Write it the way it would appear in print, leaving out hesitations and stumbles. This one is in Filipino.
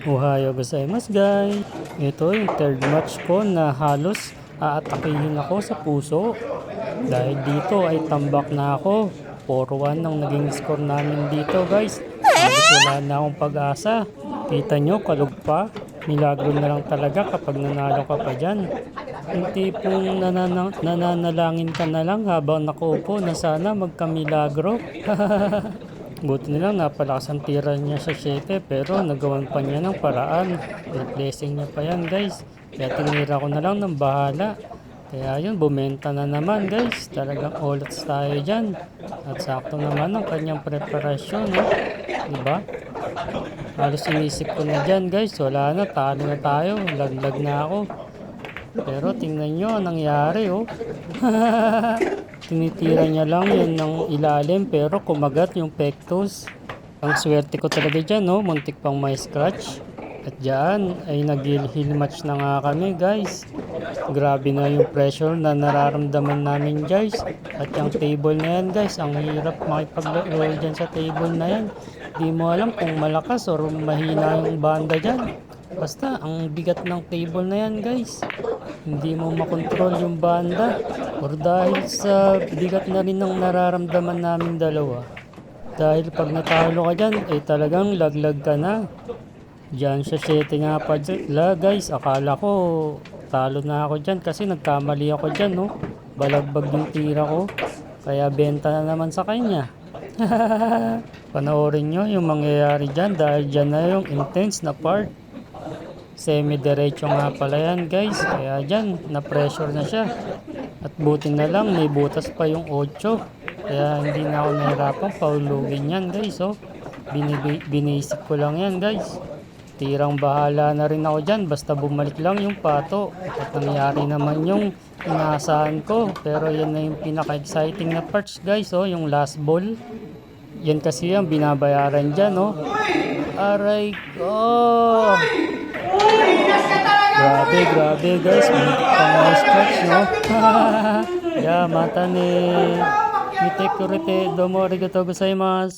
Ohayo gozaimasu guys. Ito yung third match ko na halos aatakihin ako sa puso. Dahil dito ay tambak na ako. 4-1 ang naging score namin dito guys. Halos wala na akong pag-asa. Kita nyo, kalog pa. Milagro na lang talaga kapag nanalo ka pa dyan. Yung tipong nananalangin ka na lang habang nakaupo na sana magkamilagro. Buti na lang napalakas ang tira niya sa 7 pero nagawan pa niya ng paraan. Blessing niya pa yan guys. Kaya tinira ko na lang ng bahala. Kaya yun, bumenta na naman guys. Talagang all-outs tayo dyan. At sakto naman ang kanyang preparasyon. Diba? Halos inisip ko na dyan guys. Wala na, talo na tayo. Laglag na ako. Pero tingnan nyo, nangyari Tinitira niya lang yun ng ilalim pero kumagat yung pectus. Ang swerte ko talaga dyan, muntik pang may scratch. At dyan ay nag-heal match na nga kami guys. Grabe na yung pressure na nararamdaman namin guys. At yung table na yan guys, ang hirap makipaglaro dyan sa table na yan. Di mo alam kung malakas or mahina yung banda dyan. Basta ang bigat ng table na yan guys. Hindi mo makontrol yung banda. Or dahil sa bigat na rin ng nararamdaman namin dalawa. Dahil pag natalo ka dyan, ay talagang laglag ka na. Diyan sa 7 nga pa guys. Akala ko talo na ako dyan kasi nagkamali ako dyan Balagbag yung tira ko. Kaya benta na naman sa kanya. Panoorin nyo yung mangyayari dyan dahil dyan na yung intense na part. Semi-diretso nga pala yan guys. Kaya dyan, na-pressure na siya. At buti na lang, may butas pa yung 8. Kaya hindi na ako nahirapan paulugin yan guys. Binisip ko lang yan guys. Tirang bahala na rin ako dyan. Basta bumalik lang yung pato. At nangyari naman yung inaasahan ko. Pero yan na yung pinaka-exciting na parts guys. Yung last ball. Yan kasi yung binabayaran dyan. Aray ko! Grabe guys, pang may scratch Yeah, mata ni Mite Kurite, domo arigatou gozaimasu.